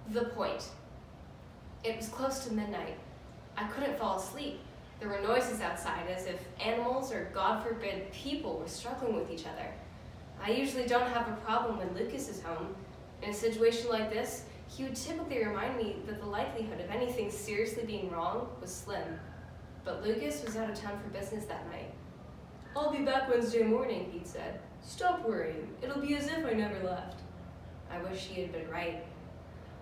The point. It was close to midnight. I couldn't fall asleep. There were noises outside as if animals or, God forbid, people were struggling with each other. I usually don't have a problem when Lucas is home. In a situation like this, he would typically remind me that the likelihood of anything seriously being wrong was slim. But Lucas was out of town for business that night. "I'll be back Wednesday morning," he'd said. "Stop worrying. It'll be as if I never left." I wish he had been right.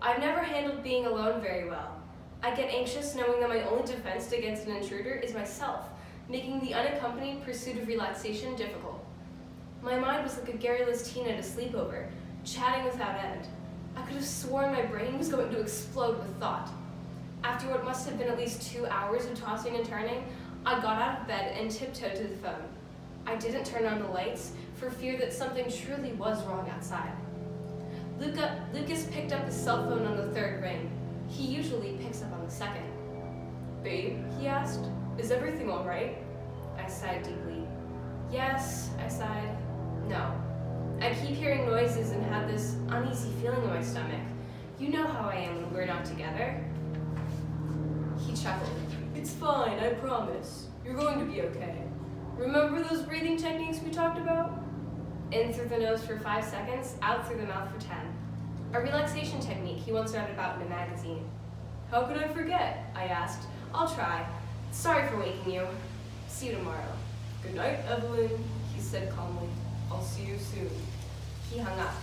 I've never handled being alone very well. I get anxious knowing that my only defense against an intruder is myself, making the unaccompanied pursuit of relaxation difficult. My mind was like a garrulous teen at a sleepover, chatting without end. I could have sworn my brain was going to explode with thought. After what must have been at least 2 hours of tossing and turning, I got out of bed and tiptoed to the phone. I didn't turn on the lights for fear that something truly was wrong outside. Lucas picked up his cell phone on the third ring. He usually picks up on the second. "Babe," he asked, "is everything all right?" I sighed deeply. "Yes," I sighed. "No. I keep hearing noises and have this uneasy feeling in my stomach. You know how I am when we're not together." He chuckled. "It's fine, I promise. You're going to be okay. Remember those breathing techniques we talked about?" In through the nose for 5 seconds, out through the mouth for 10. A relaxation technique he once read about in a magazine. "How could I forget?" I asked. "I'll try. Sorry for waking you. See you tomorrow." "Good night, Evelyn," he said calmly. "I'll see you soon." He hung up.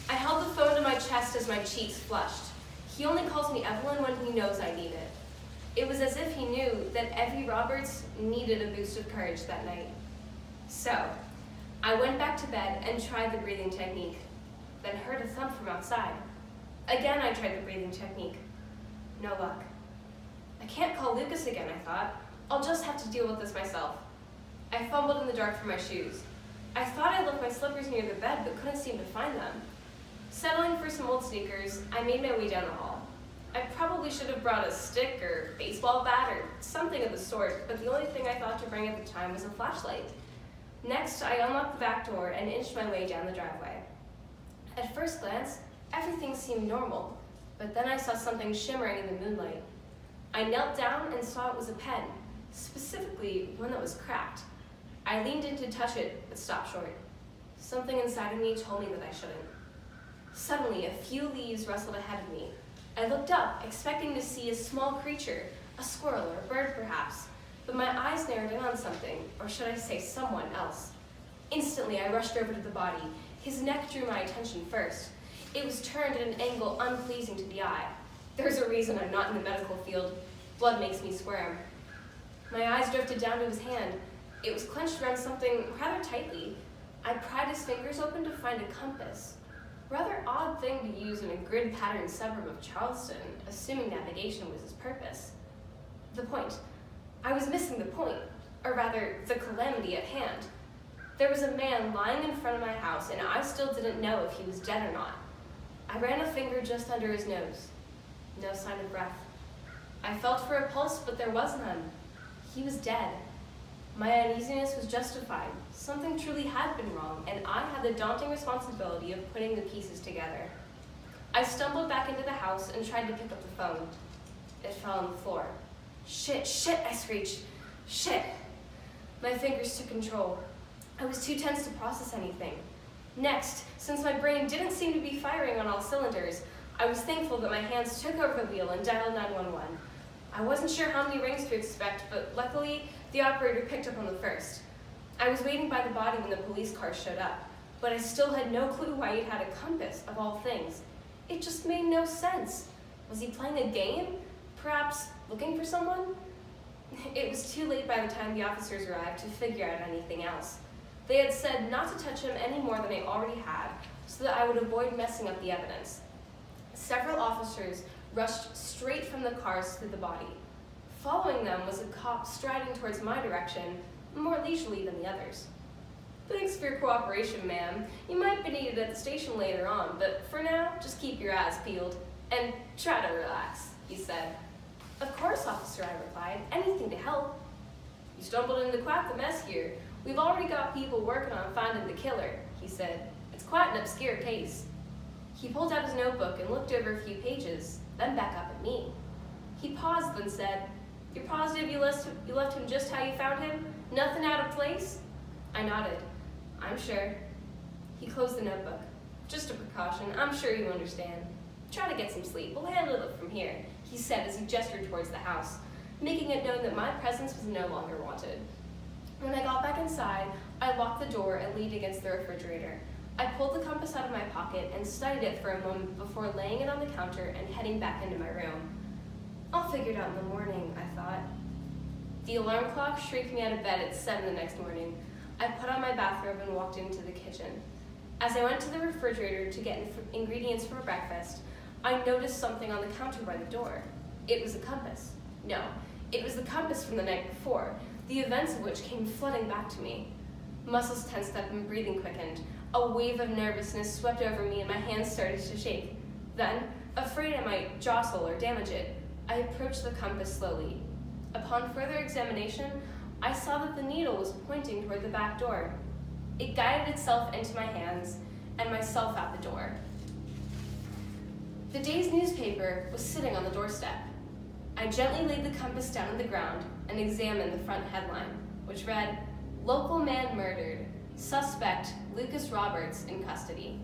I held the phone to my chest as my cheeks flushed. He only calls me Evelyn when he knows I need it. It was as if he knew that Evie Roberts needed a boost of courage that night. So, I went back to bed and tried the breathing technique, then heard a thump from outside. Again, I tried the breathing technique. No luck. I can't call Lucas again, I thought. I'll just have to deal with this myself. I fumbled in the dark for my shoes. I thought I left my slippers near the bed, but couldn't seem to find them. Settling for some old sneakers, I made my way down the hall. I probably should have brought a stick or baseball bat or something of the sort, but the only thing I thought to bring at the time was a flashlight. Next, I unlocked the back door and inched my way down the driveway. At first glance, everything seemed normal, but then I saw something shimmering in the moonlight. I knelt down and saw it was a pen, specifically one that was cracked. I leaned in to touch it, but stopped short. Something inside of me told me that I shouldn't. Suddenly, a few leaves rustled ahead of me. I looked up, expecting to see a small creature, a squirrel or a bird perhaps, but my eyes narrowed in on something, or should I say someone else. Instantly, I rushed over to the body. His neck drew my attention first. It was turned at an angle unpleasing to the eye. There's a reason I'm not in the medical field. Blood makes me squirm. My eyes drifted down to his hand. It was clenched around something rather tightly. I pried his fingers open to find a compass. Rather odd thing to use in a grid-patterned suburb of Charleston, assuming navigation was his purpose. The point. I was missing the point, or rather, the calamity at hand. There was a man lying in front of my house, and I still didn't know if he was dead or not. I ran a finger just under his nose. No sign of breath. I felt for a pulse, but there was none. He was dead. My uneasiness was justified. Something truly had been wrong, and I had the daunting responsibility of putting the pieces together. I stumbled back into the house and tried to pick up the phone. It fell on the floor. Shit, I screeched. Shit. My fingers took control. I was too tense to process anything. Next, since my brain didn't seem to be firing on all cylinders, I was thankful that my hands took over the wheel and dialed 911. I wasn't sure how many rings to expect, but luckily, the operator picked up on the first. I was waiting by the body when the police car showed up, but I still had no clue why he'd had a compass, of all things. It just made no sense. Was he playing a game? Perhaps looking for someone? It was too late by the time the officers arrived to figure out anything else. They had said not to touch him any more than I already had, so that I would avoid messing up the evidence. Several officers rushed straight from the cars to the body. Following them was a cop striding towards my direction, more leisurely than the others. "Thanks for your cooperation, ma'am. You might be needed at the station later on, but for now, just keep your eyes peeled and try to relax," he said. "Of course, officer," I replied. "Anything to help." "You stumbled into quite the mess here. We've already got people working on finding the killer," he said. "It's quite an obscure case." He pulled out his notebook and looked over a few pages, then back up at me. He paused, then said, "You're positive you left him just how you found him? Nothing out of place?" I nodded. "I'm sure." He closed the notebook. "Just a precaution. I'm sure you understand. Try to get some sleep. We'll handle it from here," he said as he gestured towards the house, making it known that my presence was no longer wanted. When I got back inside, I locked the door and leaned against the refrigerator. I pulled the compass out of my pocket and studied it for a moment before laying it on the counter and heading back into my room. I'll figure it out in the morning, I thought. The alarm clock shrieked me out of bed at 7 the next morning. I put on my bathrobe and walked into the kitchen. As I went to the refrigerator to get ingredients for breakfast, I noticed something on the counter by the door. It was a compass. No, it was the compass from the night before, the events of which came flooding back to me. Muscles tensed up and breathing quickened. A wave of nervousness swept over me and my hands started to shake. Then, afraid I might jostle or damage it, I approached the compass slowly. Upon further examination, I saw that the needle was pointing toward the back door. It guided itself into my hands and myself out the door. The day's newspaper was sitting on the doorstep. I gently laid the compass down on the ground and examined the front headline, which read, "Local man murdered. Suspect Lucas Roberts in custody."